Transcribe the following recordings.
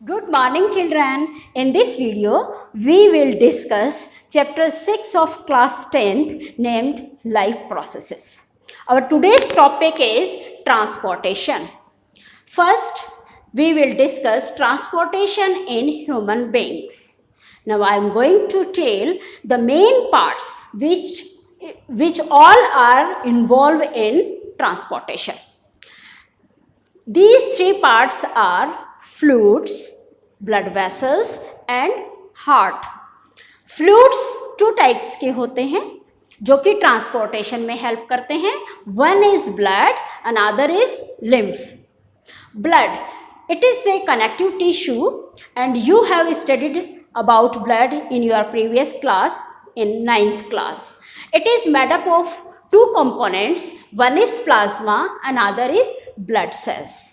Good morning, children. In this video, we will discuss chapter 6 of class 10th named Life Processes. Our today's topic is transportation. First, we will discuss transportation in human beings. Now, I am going to tell the main parts which all are involved in transportation. These three parts are fluids, blood vessels and heart. Fluids two types के होते हैं जो कि transportation में help करते हैं. One is blood, another is lymph. Blood, it is a connective tissue and you have studied about blood in your previous class in 9th class. It is made up of two components. One is plasma, another is blood cells.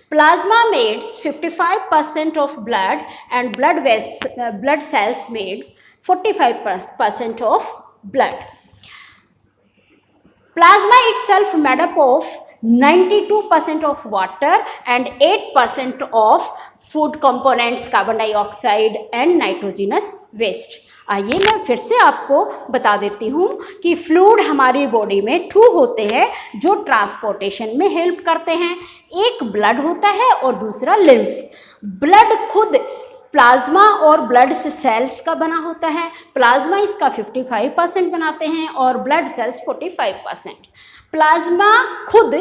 Plasma makes 55% of blood and blood cells made 45% of blood. Plasma itself made up of 92% of water and 8% of food components, carbon dioxide and nitrogenous waste. आइए मैं फिर से आपको बता देती हूँ कि fluid हमारी बॉडी में टू होते हैं जो ट्रांसपोर्टेशन में हेल्प करते हैं. एक ब्लड होता है और दूसरा लिम्फ. ब्लड खुद प्लाज्मा और ब्लड सेल्स का बना होता है. प्लाज्मा इसका 55% बनाते हैं और ब्लड सेल्स 45%. प्लाज्मा खुद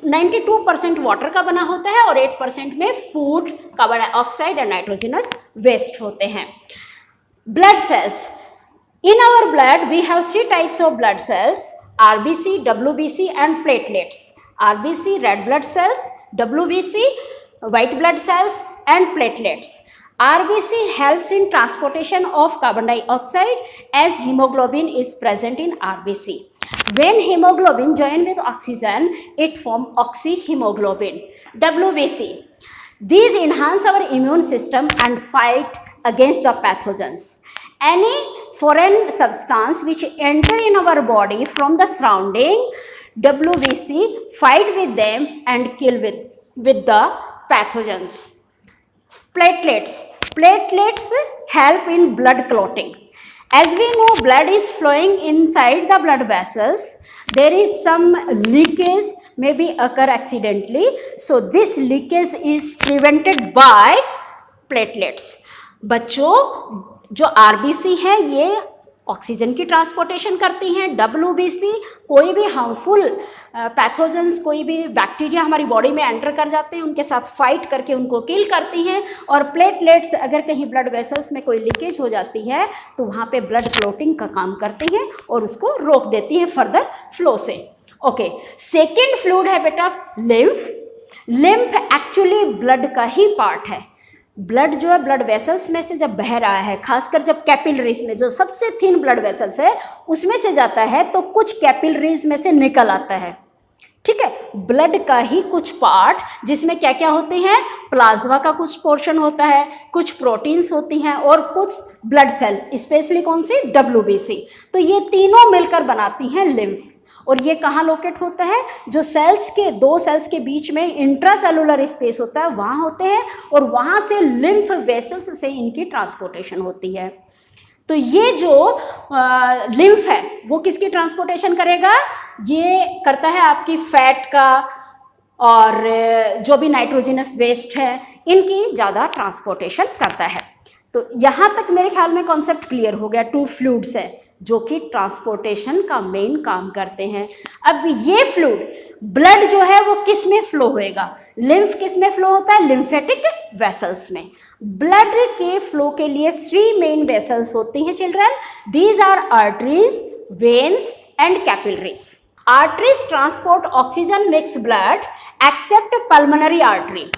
92% वाटर का बना होता है और 8% में फूड, कार्बन डाइऑक्साइड और नाइट्रोजनस वेस्ट होते हैं. Blood cells. In our blood, we have three types of blood cells: RBC, WBC, and platelets. RBC, red blood cells; WBC, white blood cells; and platelets. RBC helps in transportation of carbon dioxide as hemoglobin is present in RBC. When hemoglobin joins with oxygen, it forms oxyhemoglobin. WBC. These enhance our immune system and fight against the pathogens. Any foreign substance which enter in our body from the surrounding, WBC fight with them and kill with the pathogens. Platelets. Platelets help in blood clotting. As we know, blood is flowing inside the blood vessels. There is some leakage maybe occur accidentally. So this leakage is prevented by platelets. बच्चों, जो RBC है ये oxygen की transportation करती हैं. WBC कोई भी harmful pathogens, कोई भी बैक्टीरिया हमारी बॉडी में एंटर कर जाते हैं उनके साथ फाइट करके उनको किल करती हैं. और प्लेटलेट्स अगर कहीं ब्लड वेसल्स में कोई लीकेज हो जाती है तो वहाँ पे ब्लड क्लोटिंग का काम करती हैं और उसको रोक देती हैं फर्दर फ्लो से. ओके, सेकेंड फ्लूइड है बेटा लिम्फ. लिम्फ एक्चुअली ब्लड का ही पार्ट है. ब्लड जो है ब्लड वेसल्स में से जब बह रहा है, खासकर जब कैपिलरीज में जो सबसे थिन ब्लड वेसल्स है उसमें से जाता है तो कुछ कैपिलरीज में से निकल आता है. ठीक है, ब्लड का ही कुछ पार्ट जिसमें क्या क्या होते हैं, प्लाज्मा का कुछ पोर्शन होता है, कुछ प्रोटीन्स होती हैं और कुछ ब्लड सेल, स्पेशली कौन सी, WBC. तो ये तीनों मिलकर बनाती हैं लिम्फ. और ये कहाँ लोकेट होता है, जो सेल्स के दो सेल्स के बीच में इंट्रासेलुलर स्पेस होता है वहाँ होते हैं और वहाँ से लिम्फ वेसल्स से इनकी ट्रांसपोर्टेशन होती है. तो ये जो लिम्फ है वो किसकी ट्रांसपोर्टेशन करेगा, ये करता है आपकी फैट का और जो भी नाइट्रोजनस वेस्ट है इनकी ज़्यादा ट्रांसपोर्टेशन करता है. तो यहाँ तक मेरे ख्याल में कॉन्सेप्ट क्लियर हो गया. टू फ्लूइड्स है जो कि ट्रांसपोर्टेशन का मेन काम करते हैं. अब ये फ्लूइड ब्लड जो है वो किस में फ्लो होएगा, लिम्फ किस में फ्लो होता है, लिम्फेटिक वेसल्स में. ब्लड के फ्लो के लिए थ्री मेन वेसल्स होती हैं children. These are arteries, veins and capillaries. Arteries transport oxygen mix blood except pulmonary artery.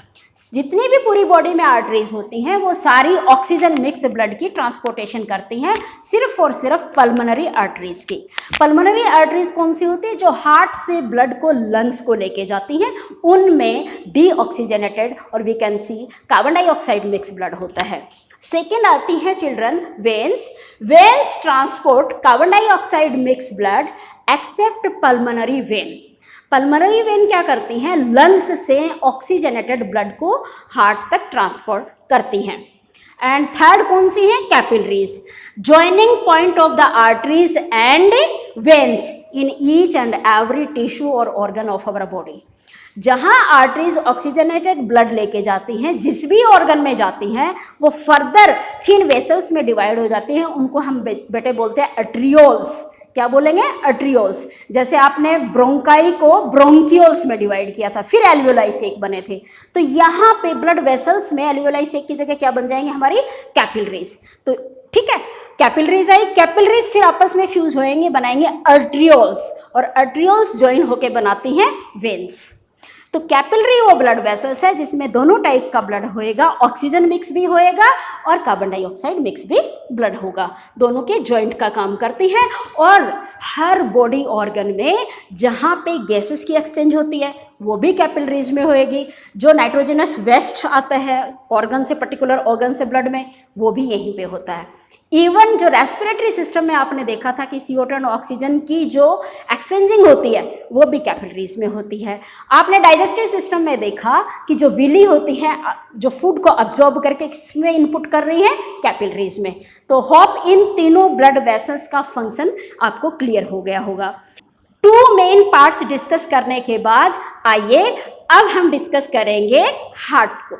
जितनी भी पूरी बॉडी में आर्टरीज होती हैं वो सारी ऑक्सीजन मिक्स ब्लड की ट्रांसपोर्टेशन करती हैं, सिर्फ और सिर्फ पल्मोनरी आर्टरीज की. पल्मोनरी आर्टरीज कौन सी होती है, जो हार्ट से ब्लड को लंग्स को लेके जाती हैं. उनमें डीऑक्सीजनेटेड और we can see carbon dioxide mix blood होता है. सेकेंड आती है children veins. Veins transport carbon dioxide mix blood except pulmonary vein. Pulmonary vein क्या करती हैं, लंग्स से ऑक्सीजनेटेड ब्लड को हार्ट तक ट्रांसपोर्ट करती हैं। एंड थर्ड कौन सी है, capillaries, joining point of the arteries and veins in each and every tissue और ऑर्गन ऑफ अवर बॉडी। जहाँ आर्टरीज ऑक्सीजनेटेड ब्लड लेके जाती हैं, जिस भी ऑर्गन में जाती हैं, वो फर्दर थिन वेसल्स में डिवाइड हो जाती हैं, उनको हम बेटे बोलते हैं एट्रियोल्स। क्या बोलेंगे, एट्रियोल्स। जैसे आपने ब्रोंकाई को ब्रोंकियोल्स में डिवाइड किया था, फिर एल्वियोलाई सेक बने थे, तो यहाँ पे ब्लड वेसल्स में एल्वियोलाई सेक की जगह क्या बन जाएंगे, हमारी कैपिलरीज। तो ठीक है, कैपिलरीज आई, कैपिलरीज फिर आपस में फ्यूज होएंगे, बनाएंगे आर्ट्रियोल्स, और आर्ट्रियोल्स ज्वाइन होके बनाती हैं वेन्स। तो कैपिलरी वो ब्लड वेसल्स है जिसमें दोनों टाइप का ब्लड होएगा, ऑक्सीजन मिक्स भी होएगा और कार्बन डाइऑक्साइड मिक्स भी ब्लड होगा, दोनों के जॉइंट का काम करती है। और हर बॉडी ऑर्गन में जहाँ पे गैसेस की एक्सचेंज होती है वो भी कैपिलरीज में होएगी, जो नाइट्रोजनस वेस्ट आता है ऑर्गन से, पर्टिकुलर ऑर्गन से ब्लड में, वो भी यहीं पे होता है। इवन जो रेस्पिरेटरी सिस्टम में आपने देखा था कि CO2 और ऑक्सीजन की जो एक्सचेंजिंग होती है वो भी कैपिलरीज में होती है। आपने डाइजेस्टिव सिस्टम में देखा कि जो विली होती है, जो फूड को अब्जॉर्ब करके किसमें इनपुट कर रही है, कैपिलरीज में। तो होप इन तीनों ब्लड वेसल्स का फंक्शन आपको क्लियर हो गया होगा। 2 मेन पार्ट्स डिस्कस करने के बाद आइए अब हम डिस्कस करेंगे हार्ट को।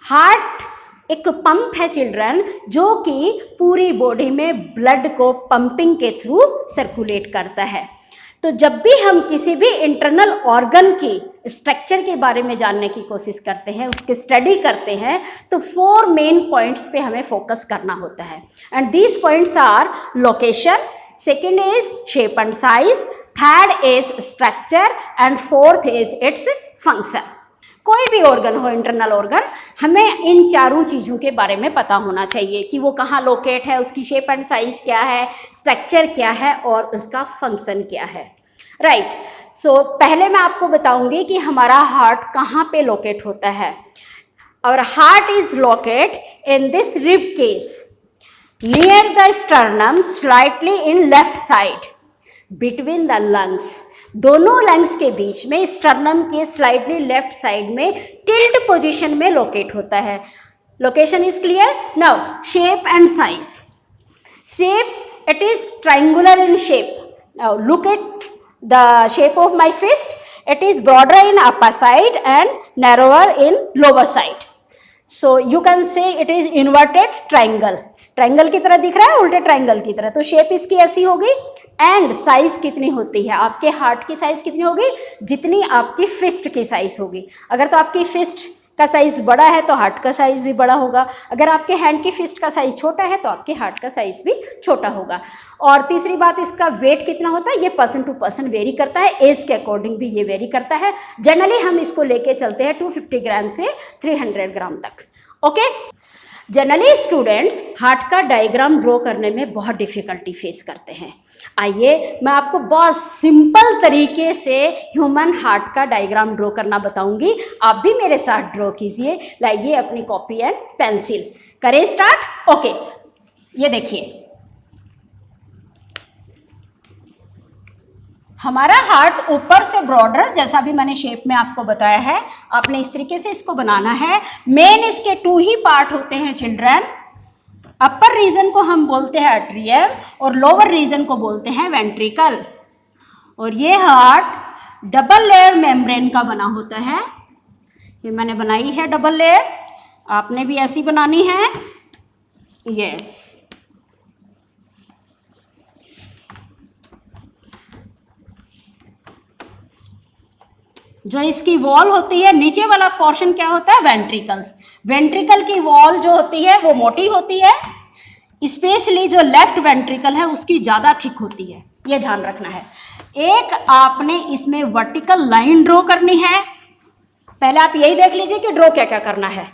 हार्ट एक पंप है चिल्ड्रन, जो कि पूरी बॉडी में ब्लड को पंपिंग के थ्रू सर्कुलेट करता है। तो जब भी हम किसी भी इंटरनल ऑर्गन की स्ट्रक्चर के बारे में जानने की कोशिश करते हैं, उसकी स्टडी करते हैं, तो 4 मेन पॉइंट्स पे हमें फोकस करना होता है। And these points are location, second is shape and size, third is structure and fourth is its function. कोई भी ऑर्गन हो, इंटरनल ऑर्गन, हमें इन चारों चीज़ों के बारे में पता होना चाहिए कि वो कहाँ लोकेट है, उसकी शेप एंड साइज क्या है, स्ट्रक्चर क्या है और उसका फंक्शन क्या है। राइट। सो पहले मैं आपको बताऊंगी कि हमारा हार्ट कहाँ पे लोकेट होता है। और heart is locate in this rib case near the sternum, slightly in left side between the lungs. दोनों लंग्स के बीच में, स्टर्नम के स्लाइडली लेफ्ट साइड में टिल्ट पोजीशन में लोकेट होता है। Location is clear. Now shape and size. Shape, it is triangular in shape. Now look at the shape of my fist, it is broader in upper side and narrower in lower side. So you can say it is inverted triangle. Triangle की तरह दिख रहा है, उल्टे triangle की तरह। तो shape इसकी ऐसी होगी। एंड साइज कितनी होती है, आपके हार्ट की साइज कितनी होगी, जितनी आपकी फिस्ट की साइज होगी। अगर तो आपकी फिस्ट का साइज बड़ा है तो हार्ट का साइज भी बड़ा होगा। अगर आपके हैंड की फिस्ट का साइज छोटा है तो आपके हार्ट का साइज भी छोटा होगा। और तीसरी बात, इसका वेट कितना होता है, ये पर्सन टू पर्सन वेरी करता है, एज के अकॉर्डिंग भी ये वेरी करता है। जनरली हम इसको लेके चलते हैं 250 ग्राम से 300 ग्राम तक। ओके। जनरली स्टूडेंट्स हार्ट का डायग्राम ड्रॉ करने में बहुत डिफिकल्टी फेस करते हैं। आइए मैं आपको बहुत सिंपल तरीके से ह्यूमन हार्ट का डायग्राम ड्रॉ करना बताऊंगी, आप भी मेरे साथ ड्रॉ कीजिए। लाइए अपनी कॉपी एंड पेंसिल, करें स्टार्ट। ओके, ये देखिए हमारा हार्ट ऊपर से ब्रॉडर, जैसा भी मैंने शेप में आपको बताया है, आपने इस तरीके से इसको बनाना है। मेन इसके 2 ही पार्ट होते हैं चिल्ड्रन। अपर रीजन को हम बोलते हैं एट्रियम और लोअर रीजन को बोलते हैं वेंट्रिकल। और ये हार्ट डबल लेयर मेम्ब्रेन का बना होता है। ये मैंने बनाई है डबल लेयर, आपने भी ऐसी बनानी है। यस। जो इसकी वॉल होती है, नीचे वाला पोर्शन क्या होता है, वेंट्रिकल्स। वेंट्रिकल की वॉल जो होती है वो मोटी होती है, स्पेशली जो लेफ्ट वेंट्रिकल है उसकी ज़्यादा थिक होती है, ये ध्यान रखना है। एक आपने इसमें वर्टिकल लाइन ड्रॉ करनी है। पहले आप यही देख लीजिए कि ड्रॉ क्या क्या करना है।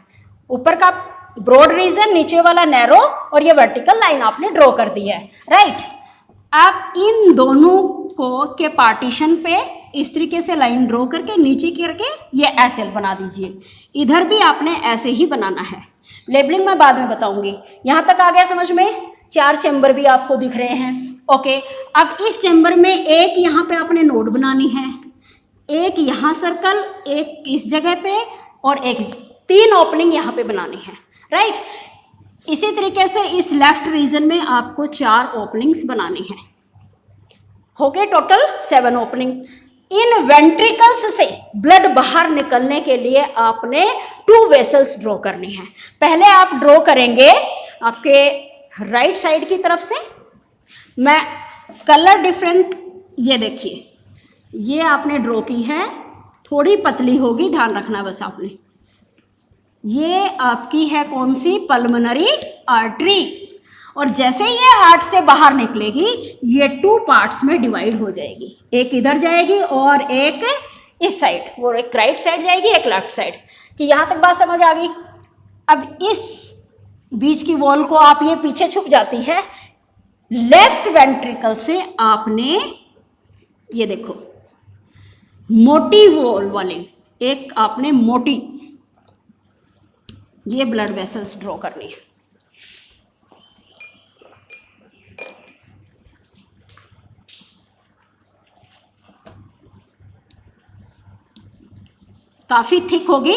ऊपर का ब्रॉड रीजन, नीचे वाला नैरो, और ये वर्टिकल लाइन आपने ड्रॉ कर दी है। राइट। आप इन दोनों को के पार्टीशन पे इस तरीके से लाइन ड्रॉ करके नीचे करके ये एस एल बना दीजिए। इधर भी आपने ऐसे ही बनाना है। लेबलिंग मैं बाद में बताऊंगी। यहाँ तक आ गया समझ में? 4 चैम्बर भी आपको दिख रहे हैं। ओके, अब इस चैम्बर में एक यहाँ पे आपने नोड बनानी है। एक यहाँ सर्कल, एक इस जगह पे और एक, 3 ओपनिंग यहाँ पे बनानी है, राइट। इसी तरीके से इस लेफ्ट रीजन में आपको 4 ओपनिंग्स बनानी है। हो गए टोटल 7 ओपनिंग। इन वेंट्रिकल्स से ब्लड बाहर निकलने के लिए आपने 2 वेसल्स ड्रॉ करनी है। पहले आप ड्रॉ करेंगे आपके राइट साइड की तरफ से। मैं कलर डिफरेंट, ये देखिए, ये आपने ड्रॉ की है, थोड़ी पतली होगी, ध्यान रखना बस आपने। ये आपकी है कौन सी, पल्मोनरी आर्टरी। और जैसे ये हार्ट से बाहर निकलेगी ये 2 पार्ट्स में डिवाइड हो जाएगी, एक इधर जाएगी और एक इस साइड, वो एक राइट साइड जाएगी एक लेफ्ट साइड। कि यहाँ तक बात समझ आ गई। अब इस बीच की वॉल को आप, ये पीछे छुप जाती है, लेफ्ट वेंट्रिकल से आपने ये देखो मोटी वॉल वाली एक आपने मोटी ये ब्लड वेसल्स ड्रॉ करनी है। काफी थिक होगी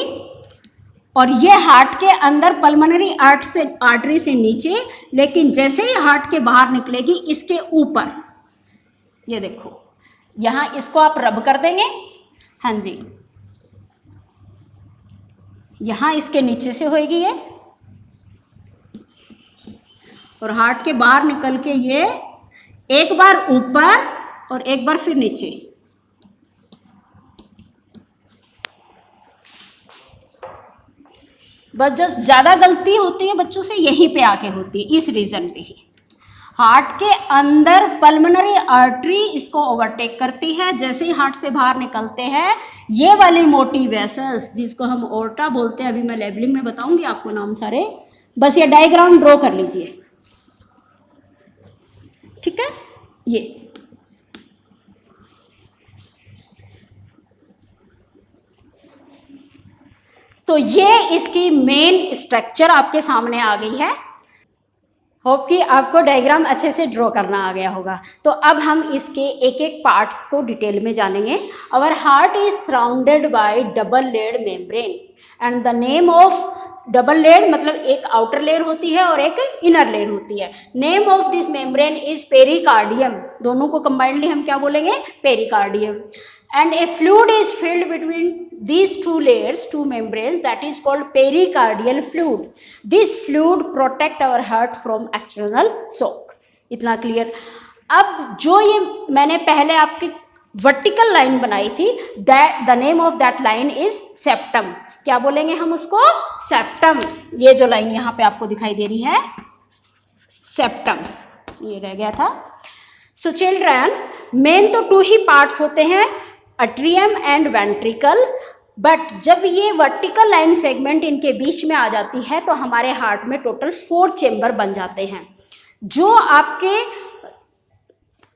और ये हार्ट के अंदर पल्मोनरी आर्टरी से नीचे, लेकिन जैसे ही हार्ट के बाहर निकलेगी इसके ऊपर, ये देखो यहां इसको आप रब कर देंगे। हाँ जी, यहां इसके नीचे से होएगी ये, और हार्ट के बाहर निकल के ये एक बार ऊपर और एक बार फिर नीचे। बस जो ज़्यादा गलती होती है बच्चों से यहीं पे आके होती है, इस रीजन पे ही। हार्ट के अंदर पल्मोनरी आर्टरी इसको ओवरटेक करती है। जैसे ही हार्ट से बाहर निकलते हैं ये वाली मोटी वेसल्स जिसको हम ओर्टा बोलते हैं, अभी मैं लेबलिंग में बताऊंगी आपको नाम सारे, बस ये डायग्राम ड्रॉ कर लीजिए, ठीक है। ये तो ये इसकी मेन स्ट्रक्चर आपके सामने आ गई है। होप कि आपको डायग्राम अच्छे से ड्रॉ करना आ गया होगा। तो अब हम इसके एक एक पार्ट्स को डिटेल में जानेंगे। Our heart is surrounded by double layered membrane and the name of double layer मतलब एक आउटर लेयर होती है और एक इनर लेयर होती है। Name of this membrane is pericardium. दोनों को कंबाइंडली हम क्या बोलेंगे, pericardium. And a fluid is filled between these two membranes, that is called pericardial fluid. This fluid protect our heart from external shock. इतना clear. अब जो ये मैंने पहले आपकी वर्टिकल लाइन बनाई थी, that the name of that line is septum. क्या बोलेंगे हम उसको, सेप्टम। ये जो लाइन यहाँ पे आपको दिखाई दे रही है सेप्टम, ये रह गया था। सो चिल्ड्रन, मेन तो 2 ही पार्ट्स होते हैं, अट्रियम एंड वेंट्रिकल। बट जब ये वर्टिकल लाइन सेगमेंट इनके बीच में आ जाती है तो हमारे हार्ट में टोटल 4 चेम्बर बन जाते हैं। जो आपके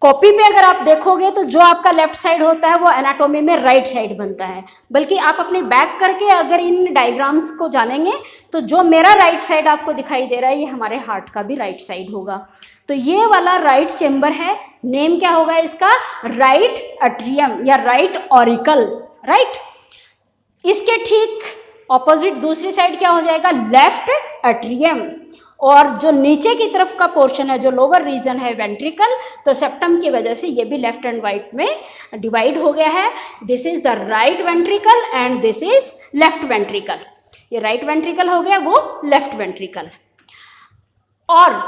कॉपी पे अगर आप देखोगे तो जो आपका लेफ्ट साइड होता है वो एनाटॉमी में राइट साइड बनता है, बल्कि आप अपने बैक करके अगर इन डायग्राम्स को जानेंगे तो जो मेरा राइट साइड आपको दिखाई दे रहा है ये हमारे हार्ट का भी राइट साइड होगा। तो ये वाला राइट चेम्बर है, नेम क्या होगा इसका, राइट अट्रियम या राइट ऑरिकल, राइट। इसके ठीक ऑपोजिट दूसरी साइड क्या हो जाएगा, लेफ्ट अट्रियम। और जो नीचे की तरफ का पोर्शन है, जो लोअर रीजन है वेंट्रिकल, तो सेप्टम की वजह से ये भी लेफ्ट एंड राइट में डिवाइड हो गया है। This is the right ventricle and this is left ventricle. ये राइट वेंट्रिकल हो गया, वो लेफ्ट वेंट्रिकल। और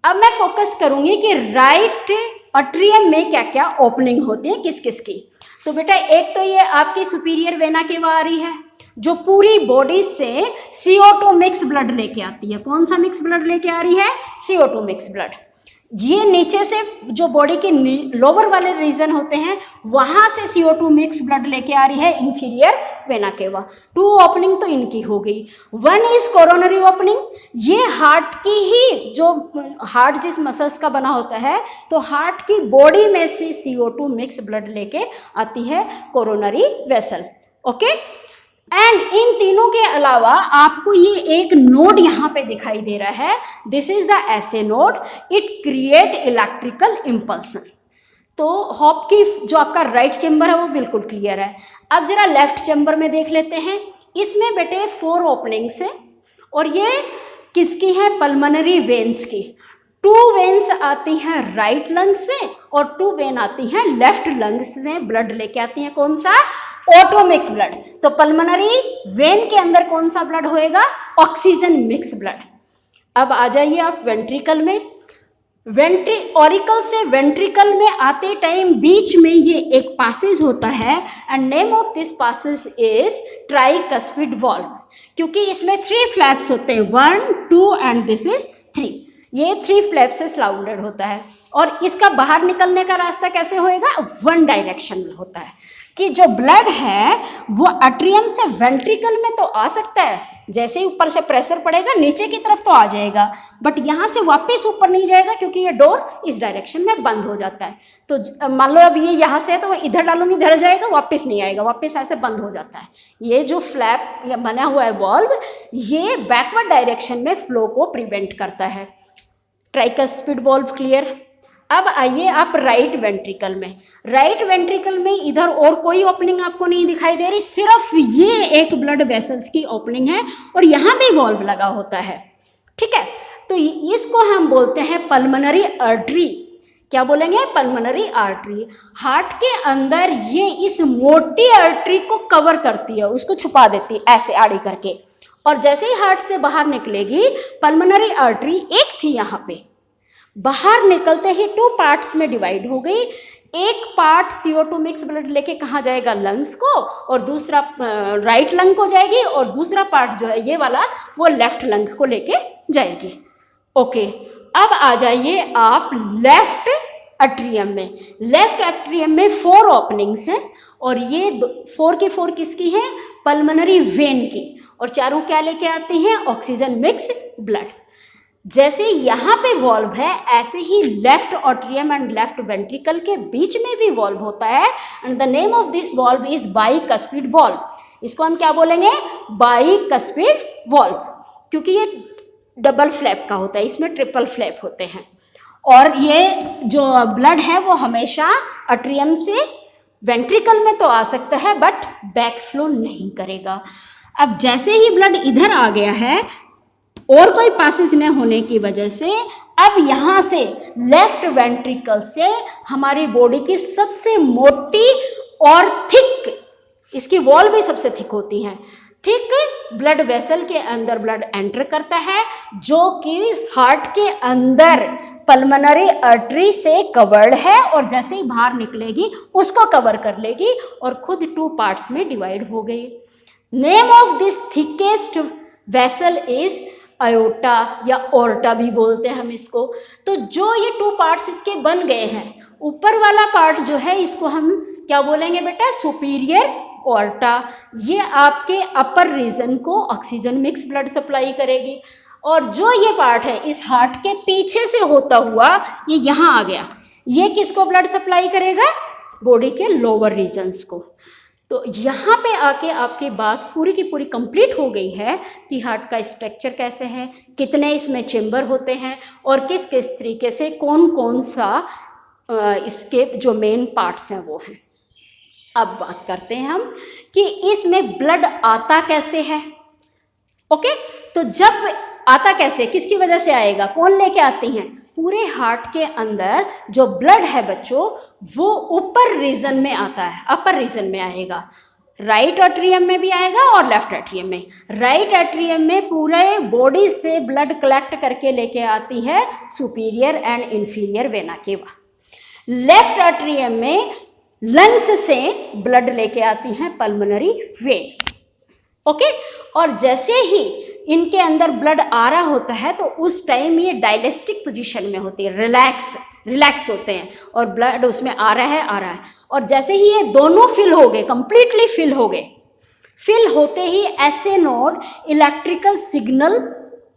अब मैं फोकस करूंगी कि राइट अट्रियम में क्या क्या ओपनिंग होती है, किस किस की। तो बेटा एक तो ये आपकी सुपीरियर वेना केवा आ रही है जो पूरी बॉडी से CO2 मिक्स ब्लड लेके आती है। कौन सा मिक्स ब्लड लेके आ रही है, CO2 मिक्स ब्लड। ये नीचे से जो बॉडी के लोअर वाले रीजन होते हैं वहां से CO2 मिक्स ब्लड लेके आ रही है इंफीरियर वेना केवा। 2 ओपनिंग तो इनकी हो गई। 1 इज कोरोनरी ओपनिंग, ये हार्ट की ही, जो हार्ट जिस मसल्स का बना होता है तो हार्ट की बॉडी में से CO2 मिक्स ब्लड लेके आती है coronary vessel, okay. And in तीनों के अलावा आपको ये एक नोड यहाँ पे दिखाई दे रहा है, this is the SA node. It create electrical impulsion. तो हॉप की जो आपका राइट चेम्बर है वो बिल्कुल क्लियर है। अब जरा लेफ्ट चेम्बर में देख लेते हैं। इसमें बेटे 4 ओपनिंग्स हैं और ये किसकी है? पल्मोनरी वेन्स की। 2 वेन्स आती हैं राइट लंग से और 2 वेन आती हैं लेफ्ट लंग से, ब्लड लेके आती हैं। कौन सा? Auto mix blood. तो पल्मोनरी वेन के अंदर कौन सा ब्लड होएगा? Oxygen mix blood. अब आ जाइए आप वेंट्रिकल में। ऑरिकल से वेंट्रिकल में आते टाइम बीच में ये एक पासेज होता है and name of this passage is tricuspid valve, क्योंकि इसमें 3 फ्लैप्स होते हैं, 1, 2 एंड दिस इज 3। ये 3 फ्लैप से सराउंडेड होता है और इसका बाहर निकलने का रास्ता कैसे होएगा? 1 डायरेक्शन में होता है कि जो ब्लड है वो एट्रियम से वेंट्रिकल में तो आ सकता है, जैसे ही ऊपर से प्रेशर पड़ेगा नीचे की तरफ तो आ जाएगा, बट यहाँ से वापस ऊपर नहीं जाएगा क्योंकि ये डोर इस डायरेक्शन में बंद हो जाता है। तो मान लो अब ये यहाँ से है तो इधर डालूंगी, इधर जाएगा, वापस नहीं आएगा, वापस ऐसे बंद हो जाता है। ये जो फ्लैप या बना हुआ है वॉल्व, ये बैकवर्ड डायरेक्शन में फ्लो को प्रिवेंट करता है। Tricuspid valve clear. अब आइए आप राइट वेंट्रिकल में। राइट वेंट्रिकल में इधर और कोई ओपनिंग आपको नहीं दिखाई दे रही, सिर्फ ये एक ब्लड वेसल्स की ओपनिंग है और यहाँ भी वॉल्व लगा होता है। ठीक है, तो इसको हम बोलते हैं पल्मोनरी आर्टरी। क्या बोलेंगे? Pulmonary artery. हार्ट के अंदर ये इस मोटी आर्टरी को कवर करती है, उसको छुपा देती है ऐसे आड़ी करके, और जैसे ही हार्ट से बाहर निकलेगी पल्मोनरी आर्टरी एक थी यहाँ पे, बाहर निकलते ही 2 पार्ट्स में डिवाइड हो गई। एक पार्ट CO2 मिक्स ब्लड लेके कहाँ जाएगा? लंग्स को, और दूसरा राइट लंग को जाएगी, और दूसरा पार्ट जो है ये वाला वो लेफ्ट लंग को लेके जाएगी। ओके, अब आ जाइए आप लेफ्ट एट्रियम में। लेफ्ट एट्रियम में 4 ओपनिंग्स हैं और ये 4 की 4 किसकी हैं? पल्मोनरी वेन की, और चारों क्या लेके आते हैं? Oxygen mix blood. जैसे यहाँ पे वॉल्व है ऐसे ही left atrium and left ventricle के बीच में भी वॉल्व होता है and the name of this valve is bicuspid valve. इसको हम क्या बोलेंगे? बाइकस्पिड वॉल्व, क्योंकि ये डबल फ्लैप का होता है, इसमें ट्रिपल फ्लैप होते हैं। और ये जो ब्लड है वो हमेशा एट्रियम से वेंट्रिकल में तो आ सकता है बट बैक फ्लो नहीं करेगा। अब जैसे ही ब्लड इधर आ गया है और कोई पासेज न होने की वजह से अब यहाँ से लेफ्ट वेंट्रिकल से हमारी बॉडी की सबसे मोटी और थिक, इसकी वॉल भी सबसे थिक होती हैं, थिक ब्लड वेसल के अंदर ब्लड एंटर करता है जो कि हार्ट के अंदर पल्मोनरी आर्टरी से कवर्ड है, और जैसे ही बाहर निकलेगी उसको कवर कर लेगी और खुद 2 पार्ट्स में डिवाइड हो गई। Name of this thickest vessel is iota या ओर्टा भी बोलते हैं हम इसको। तो जो ये 2 पार्ट्स इसके बन गए हैं, ऊपर वाला पार्ट जो है इसको हम क्या बोलेंगे बेटा? Superior aorta. ये आपके अपर रीजन को ऑक्सीजन मिक्स ब्लड सप्लाई करेगी, और जो ये पार्ट है इस हार्ट के पीछे से होता हुआ ये यहाँ आ गया, ये किसको ब्लड सप्लाई करेगा? बॉडी के लोअर रीजन्स को। तो यहाँ पे आके आपकी बात पूरी की पूरी कंप्लीट हो गई है कि हार्ट का स्ट्रक्चर कैसे है, कितने इसमें चेम्बर होते हैं और किस किस तरीके से कौन कौन सा इसके जो मेन पार्ट्स हैं वो हैं। अब बात करते हैं हम कि इसमें ब्लड आता कैसे है। ओके, तो जब आता कैसे, किसकी वजह से आएगा, कौन लेके आती हैं? पूरे हार्ट के अंदर जो ब्लड है बच्चों वो ऊपर रीजन में आता है, अपर रीजन में आएगा। राइट एट्रियम में भी आएगा और लेफ्ट एट्रियम में। राइट एट्रियम में पूरे बॉडी से ब्लड कलेक्ट करके लेके आती है superior and inferior vena cava. Left atrium में लंग्स से ब्लड लेके आती हैं पल्मोनरी वेन। ओके, और जैसे ही इनके अंदर ब्लड आ रहा होता है तो उस टाइम ये डायलेस्टिक पोजीशन में होती है, रिलैक्स होते हैं और ब्लड उसमें आ रहा है। और जैसे ही ये दोनों फिल हो गए, कंप्लीटली फिल हो गए, फिल होते ही ऐसे नोड इलेक्ट्रिकल सिग्नल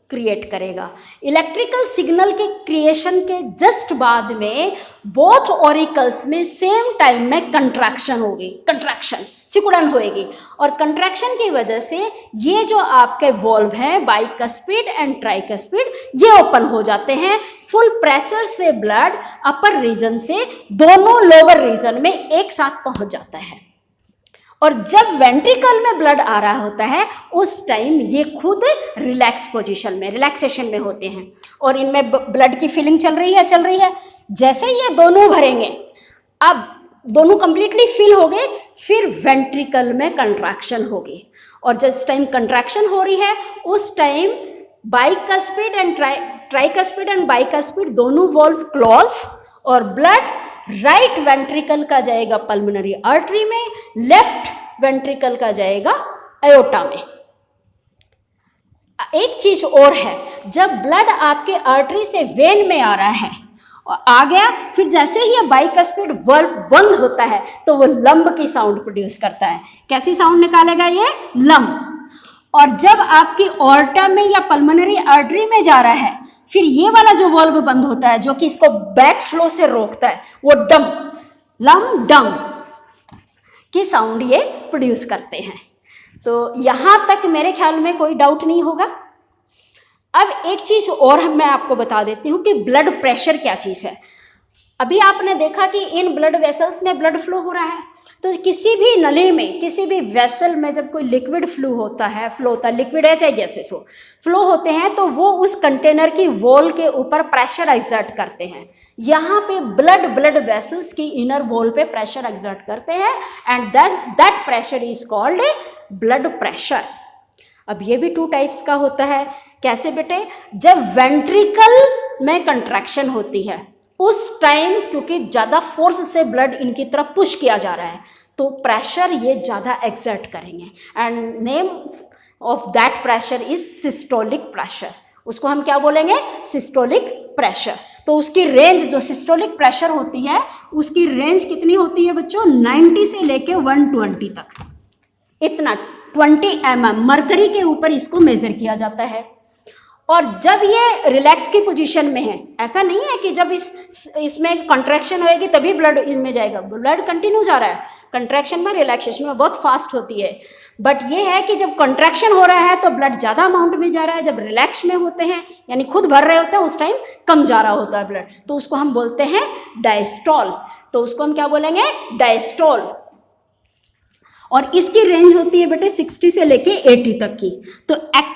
क्रिएट करेगा। इलेक्ट्रिकल सिग्नल के क्रिएशन के जस्ट बाद में बोथ ऑरिकल्स में सेम टाइम में कंट्रैक्शन हो गई, कंट्रैक्शन सिकुड़न होएगी, और कंट्रैक्शन की वजह से ये जो आपके वॉल्व हैं बाइकस्पिड एंड ट्राइकस्पिड ये ओपन हो जाते हैं। फुल प्रेशर से ब्लड अपर रीजन से दोनों लोअर रीजन में एक साथ पहुंच जाता है, और जब वेंट्रिकल में ब्लड आ रहा होता है उस टाइम ये खुद रिलैक्स पोजीशन में, रिलैक्सेशन में होते हैं, और इनमें ब्लड की फिलिंग चल रही है। जैसे ये दोनों भरेंगे, अब दोनों कंप्लीटली फिल हो गए, फिर वेंट्रिकल में कंट्रैक्शन होगी, और जिस टाइम कंट्रैक्शन हो रही है उस time bicuspid and tricuspid and bicuspid दोनों वॉल्व क्लोज, और ब्लड राइट वेंट्रिकल का जाएगा पल्मोनरी आर्टरी में, लेफ्ट वेंट्रिकल का जाएगा एओर्टा में। एक चीज और है, जब ब्लड आपके आर्टरी से वेन में आ रहा है और आ गया, फिर जैसे ही ये बाइकस्पिड वॉल्व बंद होता है तो वो लंब की साउंड प्रोड्यूस करता है। कैसी साउंड निकालेगा ये? लंब। और जब आपकी एओर्टा में या पल्मोनरी आर्टरी में जा रहा है, फिर ये वाला जो वॉल्व बंद होता है जो कि इसको बैक फ्लो से रोकता है, वो डम, लम डम की साउंड ये प्रोड्यूस करते हैं। तो यहाँ तक मेरे ख्याल में कोई डाउट नहीं होगा। अब एक चीज और मैं आपको बता देती हूँ कि ब्लड प्रेशर क्या चीज है। अभी आपने देखा कि इन ब्लड वेसल्स में ब्लड फ्लो हो रहा है, तो किसी भी नली में, किसी भी वेसल में जब कोई लिक्विड फ्लो होता है, लिक्विड है चाहे गैसेस हो, फ्लो होते हैं, तो वो उस कंटेनर की वॉल के ऊपर प्रेशर एक्सर्ट करते हैं। यहाँ पे ब्लड वेसल्स की इनर वॉल पे प्रेशर एक्सर्ट करते हैं, and that pressure is called a blood pressure. अब ये भी 2 टाइप्स का होता है। कैसे बेटे? जब वेंट्रिकल में कंट्रैक्शन होती है उस टाइम, क्योंकि ज़्यादा फोर्स से ब्लड इनकी तरफ पुश किया जा रहा है, तो प्रेशर ये ज़्यादा एक्सर्ट करेंगे, and name of that pressure is systolic pressure. उसको हम क्या बोलेंगे? Systolic pressure. तो उसकी रेंज, जो सिस्टोलिक प्रेशर होती है उसकी रेंज कितनी होती है बच्चों? 90 से लेके 120 तक, इतना 20 mm मरकरी के ऊपर इसको मेजर किया जाता है। और जब ये रिलैक्स की पोजीशन में है, ऐसा नहीं है कि जब इसमें कंट्रैक्शन होएगी तभी ब्लड इसमें जाएगा, ब्लड कंटिन्यू जा रहा है। कंट्रैक्शन में, रिलैक्सेशन में बहुत फास्ट होती है, बट ये है कि जब कंट्रैक्शन हो रहा है तो ब्लड ज़्यादा अमाउंट में जा रहा है, जब रिलैक्स में होते हैं यानी खुद भर रहे होते हैं उस टाइम कम जा रहा होता है ब्लड, तो उसको हम बोलते हैं डायस्टोल। तो उसको हम क्या बोलेंगे? डायस्टोल। और इसकी रेंज होती है बेटे 60 से लेके 80 तक की। तो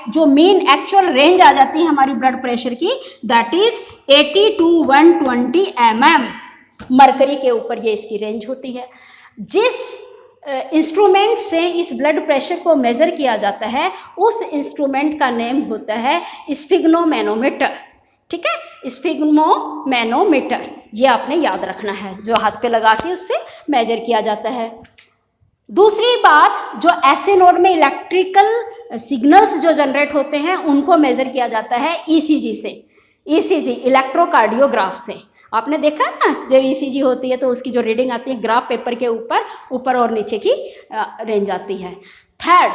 जो मेन एक्चुअल रेंज आ जाती है हमारी ब्लड प्रेशर की, that is 80 to 120 mm mercury के ऊपर ये इसकी रेंज होती है। जिस इंस्ट्रूमेंट से इस ब्लड प्रेशर को मेजर किया जाता है उस इंस्ट्रूमेंट का नेम होता है स्फिग्नोमैनोमीटर। ठीक है, स्फिग्नोमैनोमीटर, ये आपने याद रखना है, जो हाथ पे लगा के उससे मेजर किया जाता है। दूसरी बात, जो ऐसे नोड में इलेक्ट्रिकल सिग्नल्स जो जनरेट होते हैं उनको मेजर किया जाता है ईसीजी से, ईसीजी इलेक्ट्रोकार्डियोग्राफ से। आपने देखा ना, जब ईसीजी होती है तो उसकी जो रीडिंग आती है ग्राफ पेपर के ऊपर और नीचे की रेंज आती है। थर्ड,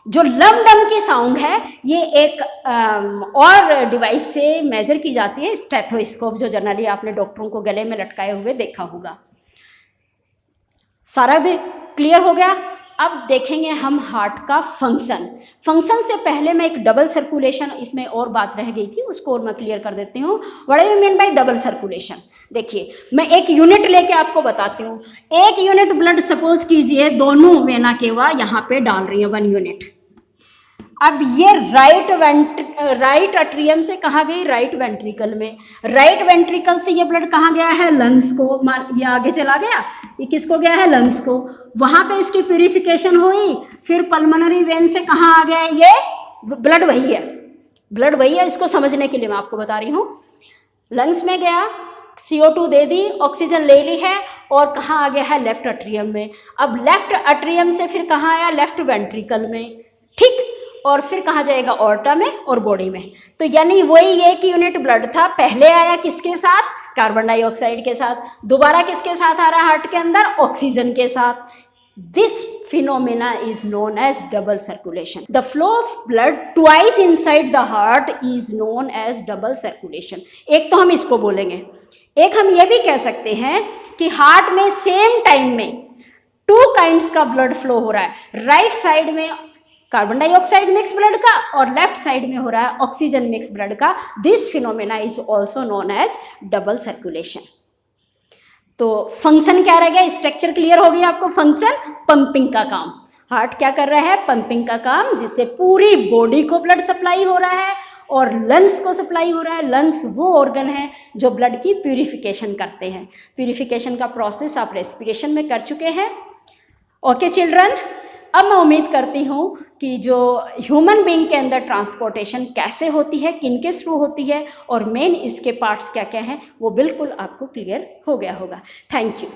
जो लम डम की साउंड है ये एक और डिवाइस से मेजर की जाती है, स्टेथोस्कोप, जो जनरली आपने डॉक्टरों को गले में लटकाए हुए देखा होगा। सारा भी क्लियर हो गया। अब देखेंगे हम हार्ट का फंक्शन से पहले मैं एक डबल सर्कुलेशन, इसमें और बात रह गई थी उसको और मैं क्लियर कर देती हूँ। What do you mean by double circulation? देखिए, मैं एक यूनिट लेके आपको बताती हूँ। एक यूनिट ब्लड सपोज कीजिए दोनों वेना केवा यहाँ पे डाल रही है 1 यूनिट। अब ये राइट अट्रियम से कहाँ गई? राइट वेंट्रिकल में। राइट वेंट्रिकल से ये ब्लड कहाँ गया है? लंग्स को। ये आगे चला गया, ये किसको गया है? लंग्स को। वहाँ पे इसकी प्यूरिफिकेशन हुई, फिर पल्मोनरी वेन से कहाँ आ गया? ये ब्लड वही है, ब्लड वही है। इसको समझने के लिए मैं आपको बता रही हूँ। लंग्स में गया, CO2 दे दी, ऑक्सीजन ले ली है, और कहाँ आ गया है? लेफ्ट अट्रियम में। अब लेफ्ट अट्रियम से फिर कहाँ आया? लेफ्ट वेंट्रिकल में। ठीक, और फिर कहाँ जाएगा? ऑर्टा में और बॉडी में। तो यानी वही एक यूनिट ब्लड था, पहले आया किसके साथ? कार्बन डाइऑक्साइड के साथ। दोबारा किसके साथ आ रहा है हार्ट के अंदर? ऑक्सीजन के साथ। This phenomena is known as double circulation. The flow of blood twice inside the heart is known as double circulation. एक तो हम इसको बोलेंगे, एक हम ये भी कह सकते हैं कि हार्ट में सेम टाइम में 2 काइंड्स का ब्लड फ्लो हो रहा है, राइट साइड में कार्बन डाइऑक्साइड मिक्स ब्लड का और लेफ्ट साइड में हो रहा है ऑक्सीजन मिक्स ब्लड का। This phenomena is also known as double circulation. तो फंक्शन क्या रह गया, स्ट्रक्चर क्लियर हो गया आपको। फंक्शन पंपिंग का काम, हार्ट क्या कर रहा है, पंपिंग का काम, जिससे पूरी बॉडी को ब्लड सप्लाई हो रहा है और लंग्स को सप्लाई हो रहा है। लंग्स वो ऑर्गन है जो ब्लड की प्यूरिफिकेशन करते हैं। प्यूरिफिकेशन का प्रोसेस आप रेस्पिरेशन में कर चुके हैं। ओके चिल्ड्रन, अब मैं उम्मीद करती हूँ कि जो ह्यूमन बीइंग के अंदर ट्रांसपोर्टेशन कैसे होती है, किनके थ्रू होती है और मेन इसके पार्ट्स क्या क्या हैं, वो बिल्कुल आपको क्लियर हो गया होगा। Thank you.